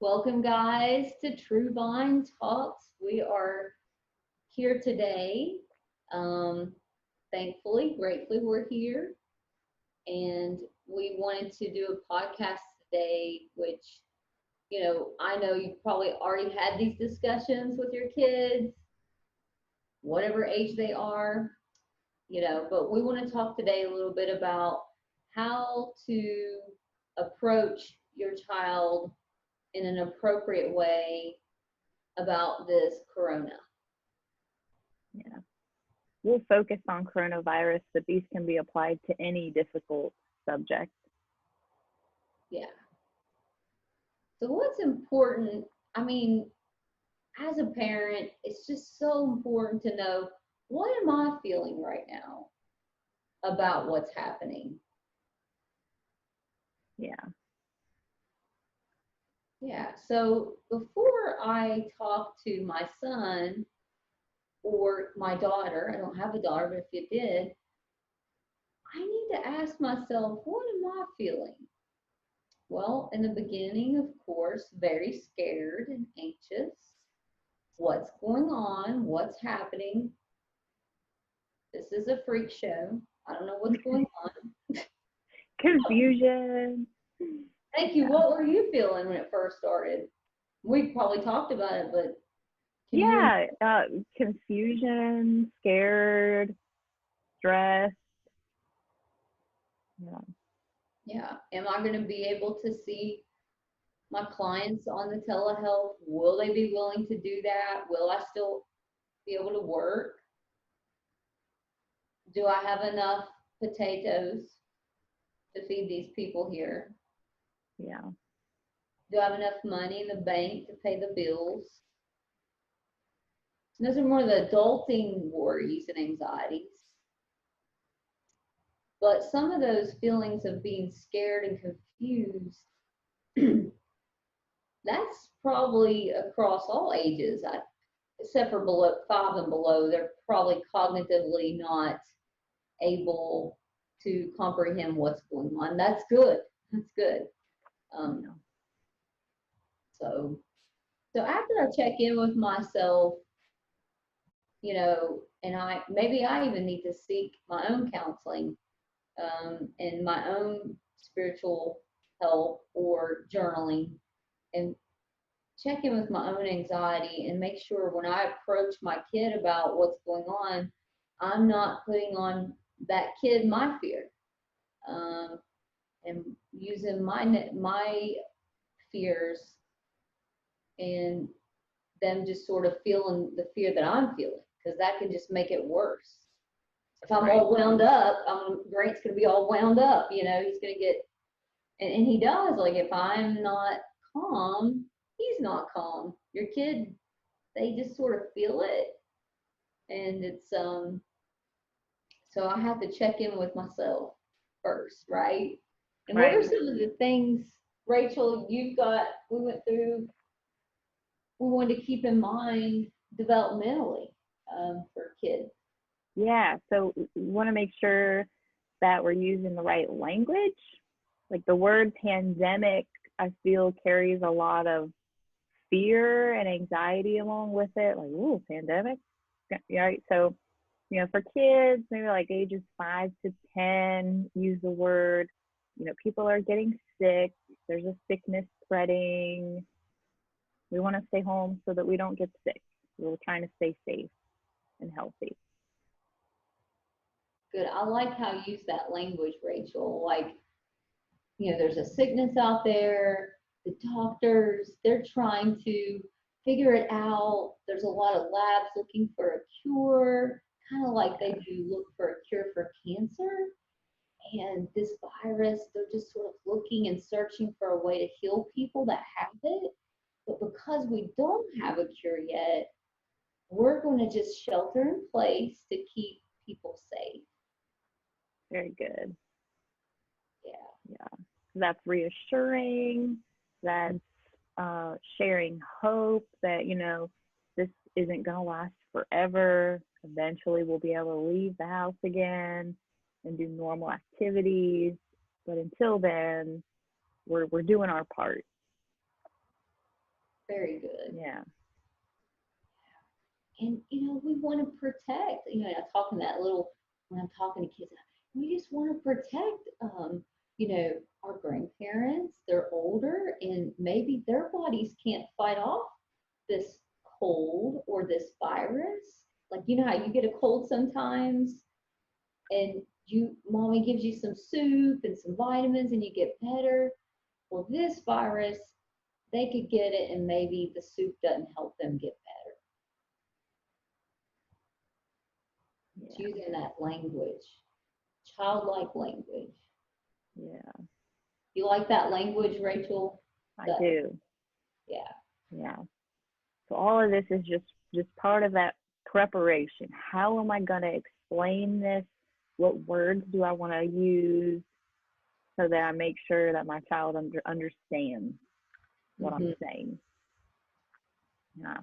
Welcome, guys, to True Vine Talks. We are here today. Um, Thankfully, gratefully, we're here, and we wanted to do a podcast today, which, I know you've probably already had these discussions with your kids, whatever age they are, but we want to talk today a little bit about how to approach your child in an appropriate way about this corona. Yeah. We'll focus on coronavirus, but these can be applied to any difficult subject. Yeah. So what's important, I mean, as a parent, it's just so important to know, what am I feeling right now about what's happening? Yeah. Yeah. So before I talk to my son or my daughter, I don't have a daughter, but if you did, I need to ask myself, what am I feeling? Well, in the beginning, of course, very scared and anxious. What's going on? What's happening? This is a freak show. I don't know what's going on. Confusion. Thank you. Yeah. What were you feeling when it first started? We probably talked about it, but can you? Yeah. Confusion, scared, stressed. Yeah. Yeah. Am I going to be able to see my clients on the telehealth? Will they be willing to do that? Will I still be able to work? Do I have enough potatoes to feed these people here? Yeah. Do I have enough money in the bank to pay the bills? Those are more the adulting worries and anxieties. But some of those feelings of being scared and confused, that's probably across all ages, except for below 5 and below. They're probably cognitively not able to comprehend what's going on. That's good. That's good. Um, Yeah. so, so after I check in with myself, and I even need to seek my own counseling, and my own spiritual help or journaling, and check in with my own anxiety and make sure when I approach my kid about what's going on, I'm not putting on that kid my fear, and using my fears and them just sort of feeling the fear that I'm feeling, because that can just make it worse. If I'm all wound up, Grant's going to be all wound up. He's going to get, and he does. Like, if I'm not calm, he's not calm. Your kid, they just sort of feel it. And it's, so I have to check in with myself first, right? And what are Right. some of the things, Rachel, we went through, we wanted to keep in mind developmentally, for kids? Yeah. So we want to make sure that we're using the right language. Like the word pandemic, I feel carries a lot of fear and anxiety along with it. Like, ooh, pandemic. Yeah, right. So, for kids, maybe like ages 5 to 10, use the word, people are getting sick. There's a sickness spreading. We want to stay home so that we don't get sick. We're trying to stay safe and healthy. Good. I like how you use that language, Rachel. Like, there's a sickness out there. The doctors, they're trying to figure it out. There's a lot of labs looking for a cure, kind of like they do look for a cure for cancer. And this virus, they're just sort of looking and searching for a way to heal people that have it. But because we don't have a cure yet, we're going to just shelter in place to keep people safe. Very good. Yeah. Yeah. That's reassuring. That's sharing hope that, this isn't going to last forever. Eventually, we'll be able to leave the house again and do normal activities. But until then, we're doing our part. Very good. Yeah. And we want to protect. I'm talking that little when I'm talking to kids. We just want to protect. Our grandparents. They're older, and maybe their bodies can't fight off this cold or this virus. Like how you get a cold sometimes, and mommy gives you some soup and some vitamins, and you get better. Well, this virus, they could get it, and maybe the soup doesn't help them get better. Yeah. It's using that language, childlike language. Yeah. You like that language, Rachel? I do. Yeah. Yeah. So all of this is just part of that preparation. How am I going to explain this? What words do I want to use so that I make sure that my child understands what I'm saying? Yeah.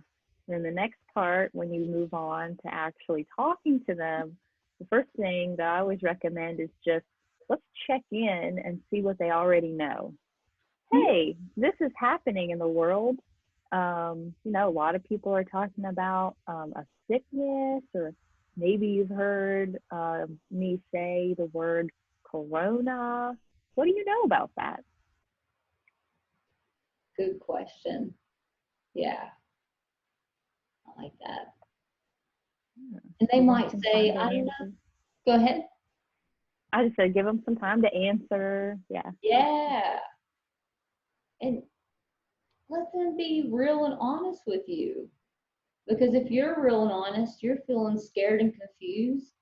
Then the next part, when you move on to actually talking to them, the first thing that I always recommend is just let's check in and see what they already know. Hey, this is happening in the world. A lot of people are talking about a sickness, or maybe you've heard me say the word corona. What do you know about that? Good question. Yeah, I like that. Yeah. And they might say, I don't know. Go ahead. I just said give them some time to answer. Yeah. Yeah. And let them be real and honest with you. Because if you're real and honest, you're feeling scared and confused.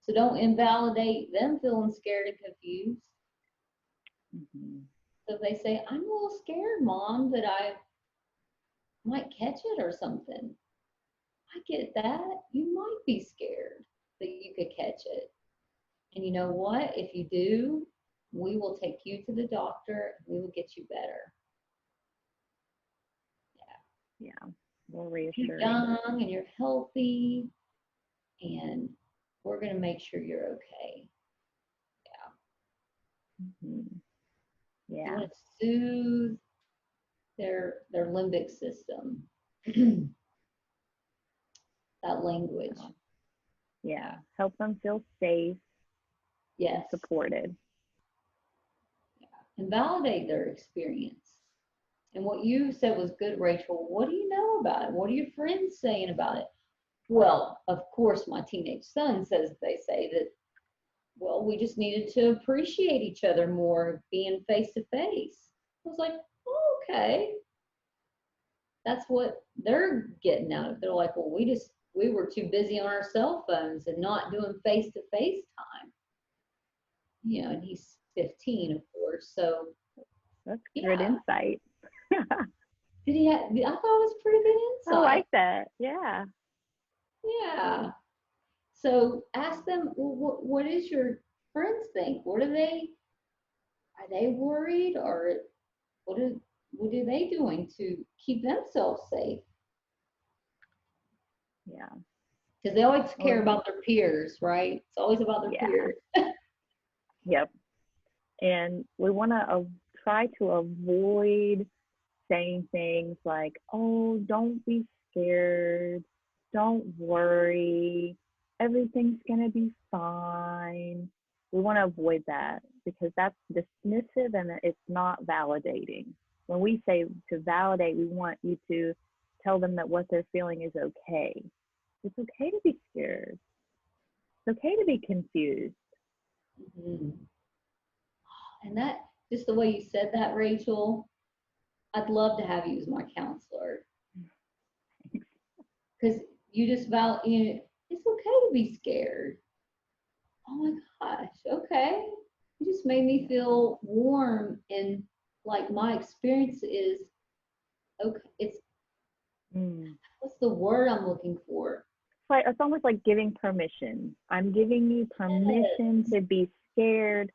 So don't invalidate them feeling scared and confused. So if they say, I'm a little scared, Mom, that I might catch it or something. I get that. You might be scared that you could catch it. And you know what? If you do, we will take you to the doctor. We will get you better. Yeah. Yeah. More reassuring. You're young and you're healthy, and we're going to make sure you're okay. Yeah. Yeah. You want to soothe their limbic system. That language. Yeah. Help them feel safe. Yes. And supported. Yeah. And validate their experience. And what you said was good, Rachel. What do you know about it? What are your friends saying about it? Well, of course, my teenage son says they say that, well, we just needed to appreciate each other more being face to face. I was like, oh, okay. That's what they're getting out of it. They're like, well, we were too busy on our cell phones and not doing face to face time. And he's 15, of course. So that's good insight. Did he have? I thought it was pretty good insight. I like that. Yeah. Yeah. So ask them, well, what is your friends think? Are they worried, or what are they doing to keep themselves safe? Yeah. Because they always care about their peers, right? It's always about their peers. Yep. And we want to try to avoid saying things like, oh, don't be scared. Don't worry. Everything's going to be fine. We want to avoid that because that's dismissive and it's not validating. When we say to validate, we want you to tell them that what they're feeling is okay. It's okay to be scared. It's okay to be confused. Mm-hmm. And that, just the way you said that, Rachel, I'd love to have you as my counselor. Because you just it's okay to be scared. Oh my gosh, okay. You just made me feel warm, and like my experience is okay. What's the word I'm looking for? It's almost like giving permission. I'm giving you permission to be scared,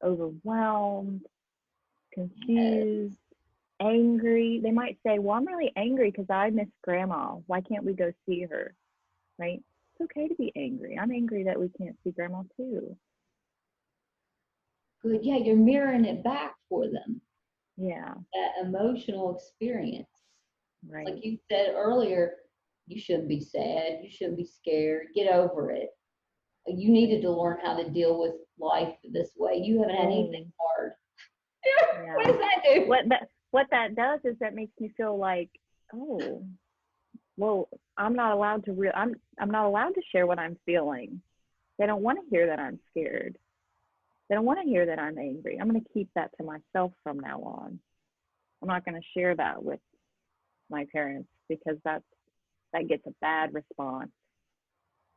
overwhelmed, confused, angry. They might say, well, I'm really angry because I miss grandma. Why can't we go see her? Right? It's okay to be angry. I'm angry that we can't see grandma too. Good. Yeah, you're mirroring it back for them. Yeah. That emotional experience. Right. Like you said earlier, you shouldn't be sad. You shouldn't be scared. Get over it. You needed Right. to learn how to deal with life this way. You haven't had anything Oh, hard. What yeah. does that do? What that does is that makes me feel like, oh, well, I'm not allowed to I'm not allowed to share what I'm feeling. They don't want to hear that I'm scared. They don't want to hear that I'm angry. I'm going to keep that to myself from now on. I'm not going to share that with my parents because that gets a bad response.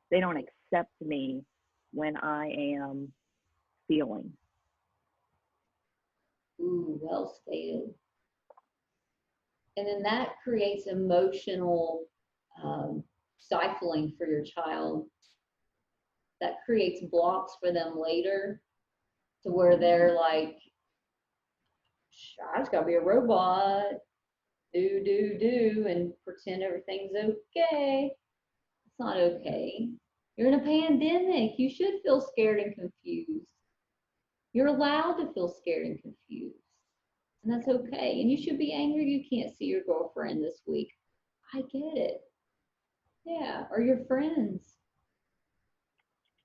They don't accept me when I am feeling. Ooh, well stated. And then that creates emotional um, stifling for your child. That creates blocks for them later to where they're like, I just gotta be a robot, do, and pretend everything's okay. It's not okay. You're in a pandemic. You should feel scared and confused. You're allowed to feel scared and confused. And that's okay. And you should be angry you can't see your girlfriend this week. I get it. Yeah. Or your friends.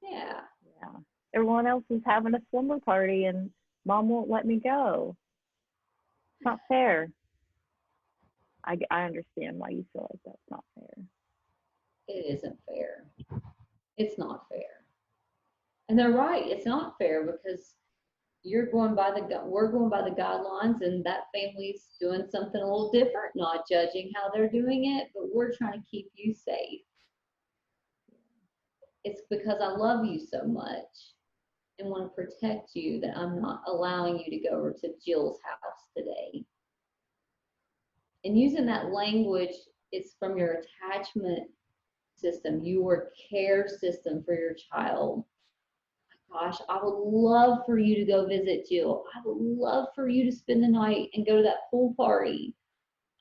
Yeah. Yeah. Everyone else is having a slumber party and mom won't let me go. It's not fair. I understand why you feel like that's not fair. It isn't fair. It's not fair. And they're right. It's not fair because you're going by we're going by the guidelines, and that family's doing something a little different, not judging how they're doing it, but we're trying to keep you safe. It's because I love you so much and want to protect you that I'm not allowing you to go over to Jill's house today. And using that language, it's from your attachment system, your care system for your child. Gosh, I would love for you to go visit Jill. I would love for you to spend the night and go to that pool party.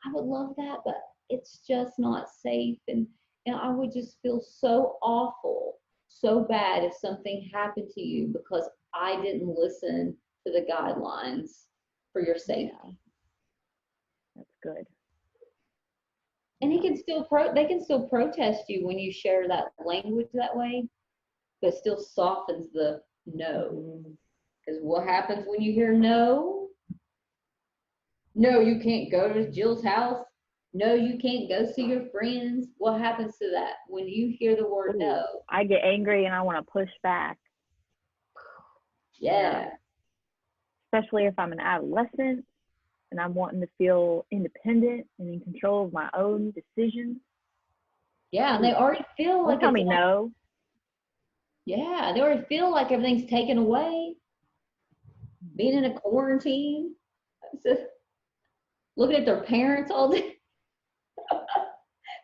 I would love that, but it's just not safe. And I would just feel so awful, so bad if something happened to you because I didn't listen to the guidelines for your Yeah, safety. that's good. And he Yeah. can still they can still protest you when you share that language that way, but still softens the no. Mm-hmm. Because what happens when you hear no? No, you can't go to Jill's house. No, you can't go see your friends. What happens to that when you hear the word Ooh, no? I get angry and I want to push back. Yeah, Yeah. especially if I'm an adolescent and I'm wanting to feel independent and in control of my own decisions. Yeah, and they Ooh, already feel don't like tell it's me all, no. yeah, they already feel like everything's taken away. Being in a quarantine, so looking at their parents all day.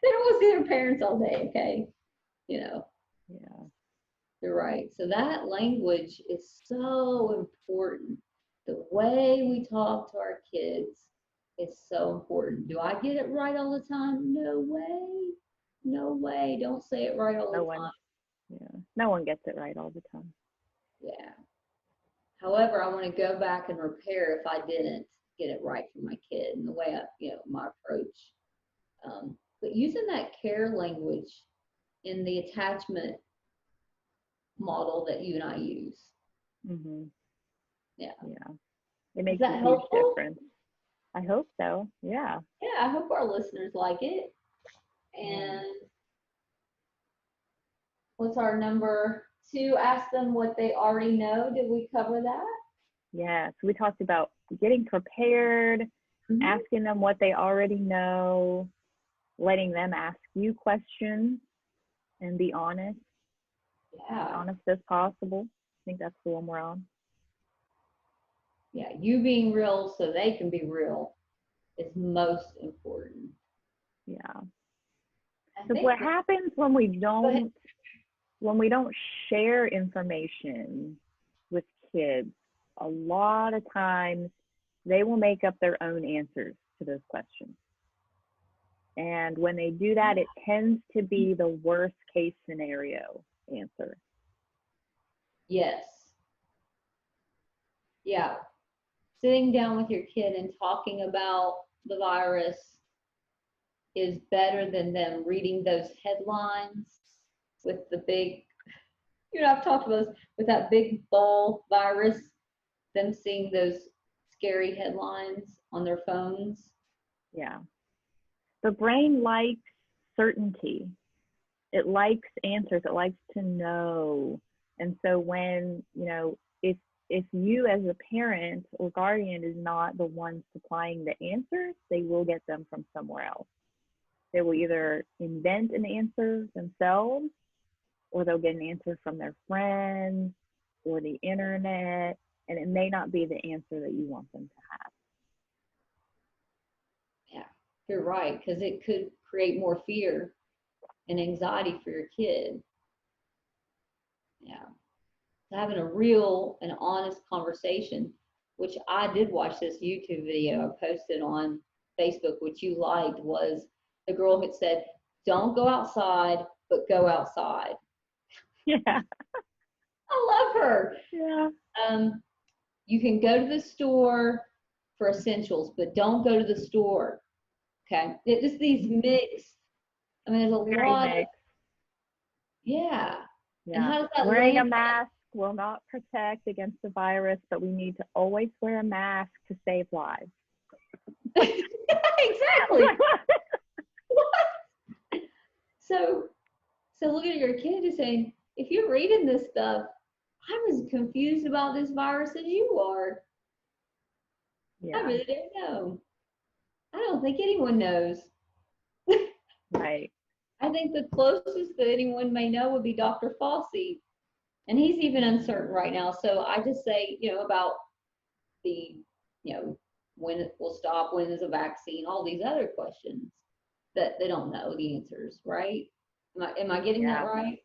They don't want to see their parents all day, okay? You know, Yeah. you're right. So that language is so important. The way we talk to our kids is so important. Do I get it right all the time? No way. No way. Don't say it right all the No one. time. Yeah. No one gets it right all the time. Yeah. However, I want to go back and repair if I didn't get it right for my kid and the way my approach. But using that care language in the attachment model that you and I use. Mhm. Yeah. Yeah. It Is makes a that huge helpful? difference. I hope so. Yeah. Yeah, I hope our listeners like it. Yeah. And what's our number two? Ask them what they already know. Did we cover that? Yeah. So we talked about getting prepared, Mm-hmm. asking them what they already know, letting them ask you questions and be honest, as Yeah. honest as possible. I think that's the one we're on. Yeah. You being real so they can be real is most important. Yeah. I Because think, what happens but when we don't share information with kids, a lot of times they will make up their own answers to those questions. And when they do that, it tends to be the worst case scenario answer. yes. Yeah. Sitting down with your kid and talking about the virus is better than them reading those headlines with the big, I've talked about this with that big ball virus, them seeing those scary headlines on their phones. Yeah. The brain likes certainty. It likes answers. It likes to know. And so when, if you as a parent or guardian is not the one supplying the answers, they will get them from somewhere else. They will either invent an answer themselves, or they'll get an answer from their friends or the internet, and it may not be the answer that you want them to have. Yeah, you're right, because it could create more fear and anxiety for your kid. Yeah. Having a real and honest conversation, which I did watch this YouTube video I posted on Facebook, which you liked, was the girl had said, don't go outside, but go outside. Yeah. I love her. Yeah. You can go to the store for essentials, but don't go to the store. Okay. Just these mixed, I mean, there's a Very lot of, mixed. yeah. And Yeah. how does that Wearing a land? mask will not protect against the virus, but we need to always wear a mask to save lives. Exactly. So look at your kid and saying, if you're reading this stuff, I'm as confused about this virus as you are. Yeah. I really don't know. I don't think anyone knows. Right. I think the closest that anyone may know would be Dr. Fauci, and he's even uncertain right now. So I just say, about the, when it will stop, when is a vaccine, all these other questions that they don't know the answers, right? Am I getting that right?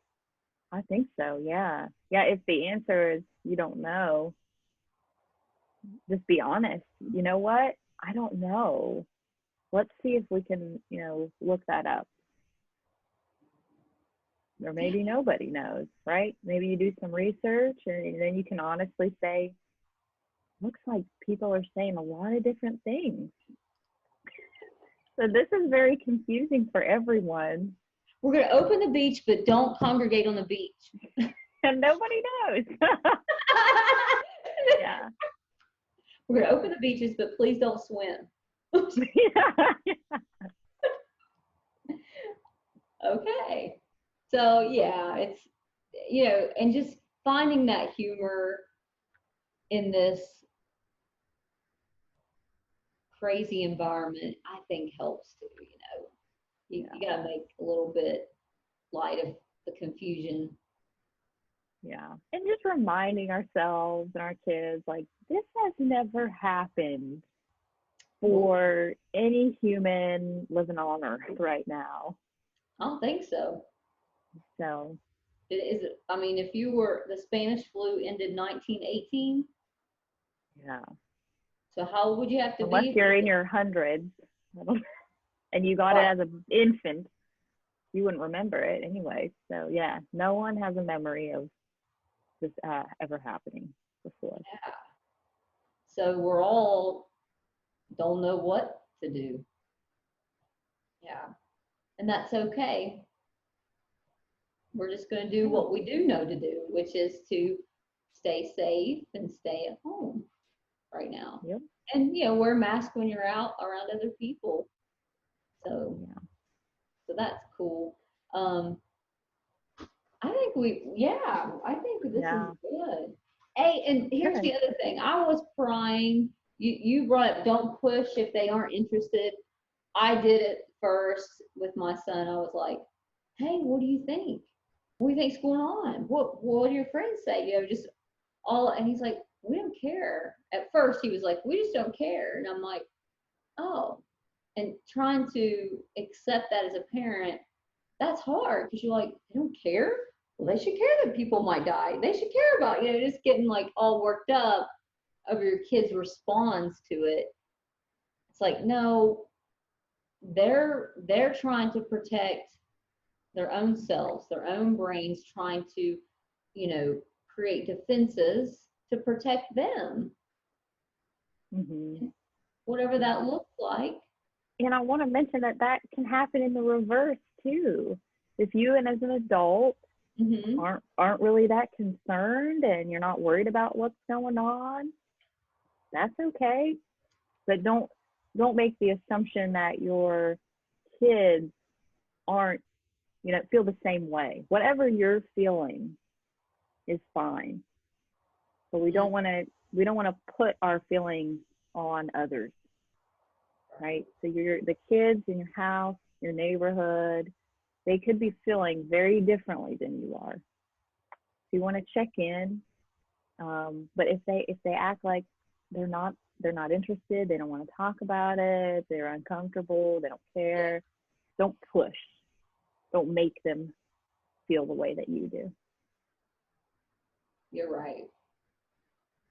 I think so. Yeah. Yeah. If the answer is you don't know, just be honest. You know what? I don't know. Let's see if we can, look that up. Or maybe nobody knows, right? Maybe you do some research and then you can honestly say, looks like people are saying a lot of different things. So this is very confusing for everyone. We're going to open the beach, but don't congregate on the beach. And nobody knows. Yeah. We're going to open the beaches, but please don't swim. Yeah. Okay. So, yeah, it's, and just finding that humor in this crazy environment, I think helps too, You got to make a little bit light of the confusion. Yeah. And just reminding ourselves and our kids, like, this has never happened for any human living on Earth right now. I don't think so. So. Is it, I mean, if the Spanish flu ended 1918. Yeah. So how old would you have to Unless be? you're in your hundreds and you got it as an infant, you wouldn't remember it anyway. So yeah, no one has a memory of this ever happening before. Yeah. So we're all don't know what to do. Yeah. And that's okay. We're just going to do what we do know to do, which is to stay safe and stay at home right now. Yep. And, wear a mask when you're out around other people. So, so that's cool. I think this is good. Hey, and here's the other thing. I was prying. You brought up don't push if they aren't interested. I did it first with my son. I was like, hey, what do you think? What do you think's going on? What do your friends say? Just all, and he's like, we don't care. At first he was like, we just don't care. And I'm like, oh, and trying to accept that as a parent, that's hard because you're like, they don't care. Well, they should care that people might die. They should care about, just getting like all worked up over your kid's response to it. It's like, no, they're trying to protect their own selves, their own brains, trying to, create defenses to protect them. Mm-hmm. Whatever that looks like. And I want to mention that that can happen in the reverse too. If you and as an adult Mm-hmm. aren't really that concerned and you're not worried about what's going on, that's okay. But don't make the assumption that your kids aren't, feel the same way. Whatever you're feeling is fine. But we don't want to put our feelings on others, right? So the kids in your house, your neighborhood, they could be feeling very differently than you are. So you want to check in. But if they act like they're not interested, they don't want to talk about it, they're uncomfortable, they don't care, don't push. Don't make them feel the way that you do. You're right.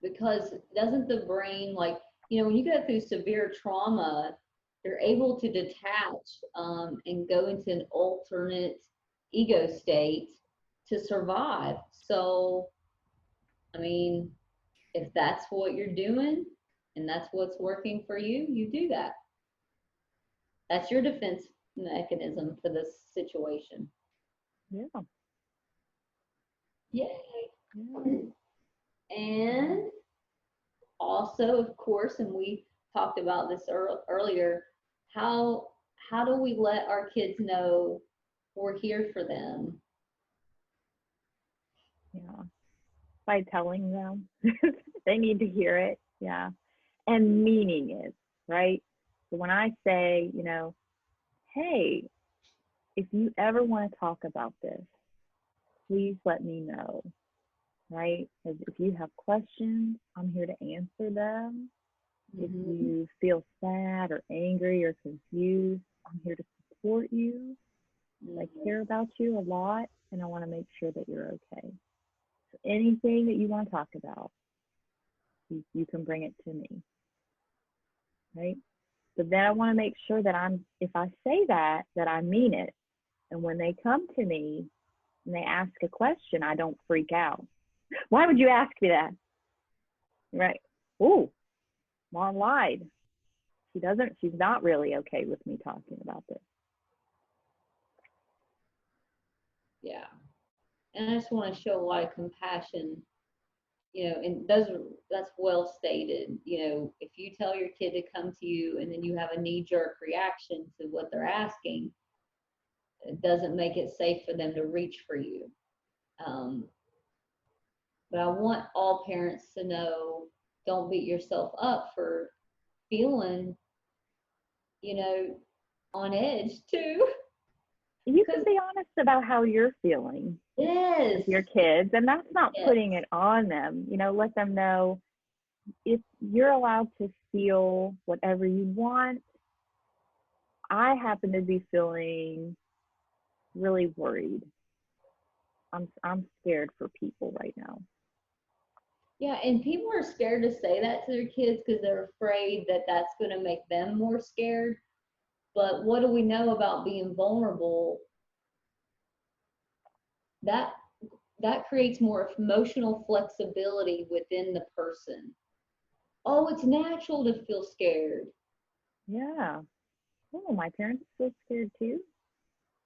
Because doesn't the brain, like, you know, when you go through severe trauma, you're able to detach and go into an alternate ego state to survive. So, I mean, if that's what you're doing and that's what's working for you, you do that. That's your defense mechanism for this situation. Yeah. Yay. Yeah. And also, of course, and we talked about this earlier, how how do we let our kids know we're here for them? Yeah. By telling them. They need to hear it. Yeah. And meaning it, right? So when I say, hey, if you ever want to talk about this, please let me know, right? If you have questions, I'm here to answer them. If Mm-hmm. you feel sad or angry or confused, I'm here to support you. I Mm-hmm. care about you a lot, and I want to make sure that you're okay. So anything that you want to talk about, you can bring it to me, right? But then I want to make sure that if I say that I mean it. And when they come to me and they ask a question, I don't freak out. Why would you ask me that? Right? Oh, Mom lied. She's not really okay with me talking about this. Yeah. And I just want to show a lot of compassion, you know, and that's well stated. You know, if you tell your kid to come to you and then you have a knee-jerk reaction to what they're asking, it doesn't make it safe for them to reach for you. Um, but I want all parents to know, don't beat yourself up for feeling, you know, on edge too. You can Because be honest about how you're feeling yes, with your kids, and that's not yes, putting it on them. Let them know if you're allowed to feel whatever you want. I happen to be feeling really worried. I'm scared for people right now. yeah, and people are scared to say that to their kids because they're afraid that that's going to make them more scared. But what do we know about being vulnerable? That that creates more emotional flexibility within the person. Oh, it's natural to feel scared. Yeah. Oh, my parents feel scared too.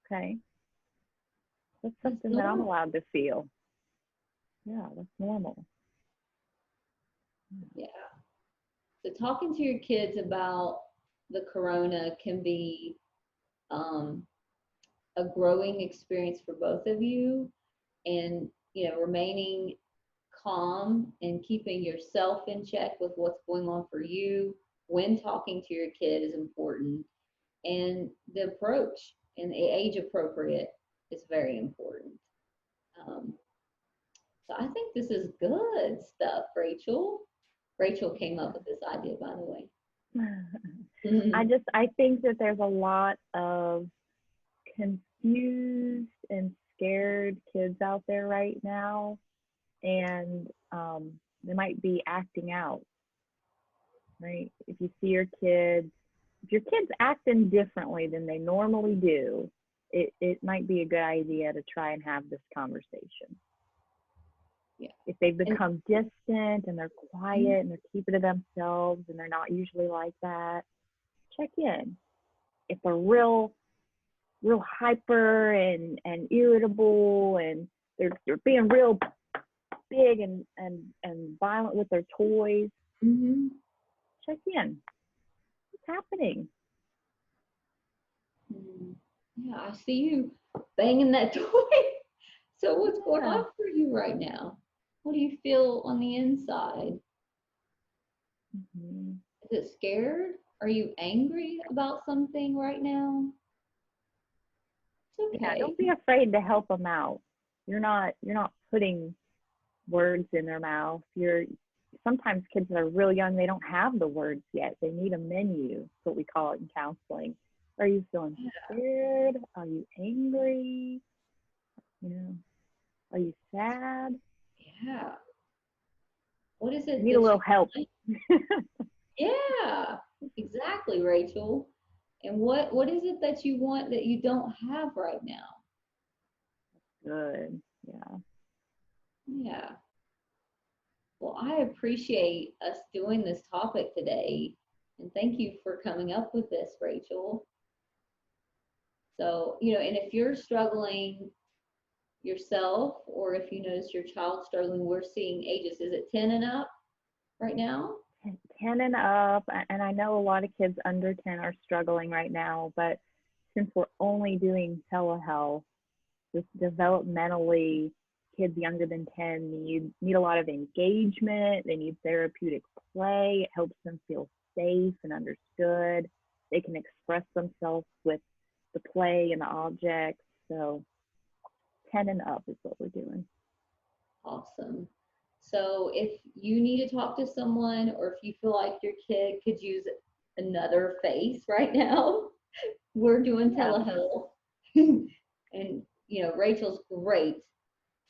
Okay. That's That's something that I'm normal. allowed to feel. Yeah, that's normal. Yeah. So talking to your kids about the corona can be um, a growing experience for both of you, and you know, remaining calm and keeping yourself in check with what's going on for you when talking to your kid is important, and the approach and the age appropriate is very important. um, so I think this is good stuff, Rachel came up with this idea, by the way. I think that there's a lot of confused and scared kids out there right now, and they might be acting out, right? If your kids acting differently than they normally do, it might be a good idea to try and have this conversation. Yeah. If they've And become distant and they're quiet and they're keeping to themselves and they're not usually like that, check in. if they're real hyper and irritable, and they're being real big and violent with their toys, Mm-hmm. check in. What's happening? Yeah, I see you banging that toy. So what's going Yeah. on for you right now? What do you feel on the inside? Mm-hmm. Is it scared? Are you angry about something right now? It's Yeah, okay. don't be afraid to help them out. You're not putting words in their mouth. You're Sometimes kids that are real young, they don't have the words yet. They need a menu. That's what we call it in counseling. Are you feeling scared? Are you angry? You know, are you sad? Yeah. What is it Need a that little you help. like? Yeah, exactly, Rachel. And what is it that you want that you don't have right now? Good. Yeah. Yeah. Well, I appreciate us doing this topic today. And thank you for coming up with this, Rachel. So, and if you're struggling yourself, or if you notice your child struggling, we're seeing ages. Is it 10 and up right now? 10 and up, and I know a lot of kids under 10 are struggling right now, but since we're only doing telehealth, just developmentally, kids younger than 10 need a lot of engagement. They need therapeutic play. It helps them feel safe and understood. They can express themselves with the play and the objects. So 10 and up is what we're doing. Awesome. So if you need to talk to someone, or if you feel like your kid could use another face right now, we're doing Yeah. telehealth. And Rachel's great.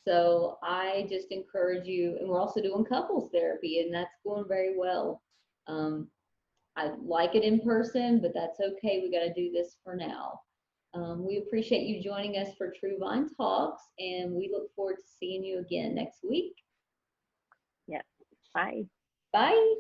So I just encourage you, and we're also doing couples therapy, and that's going very well. Um, I like it in person, but that's okay. We got to do this for now. We appreciate you joining us for True Vine Talks, and we look forward to seeing you again next week. Yes. Bye. Bye.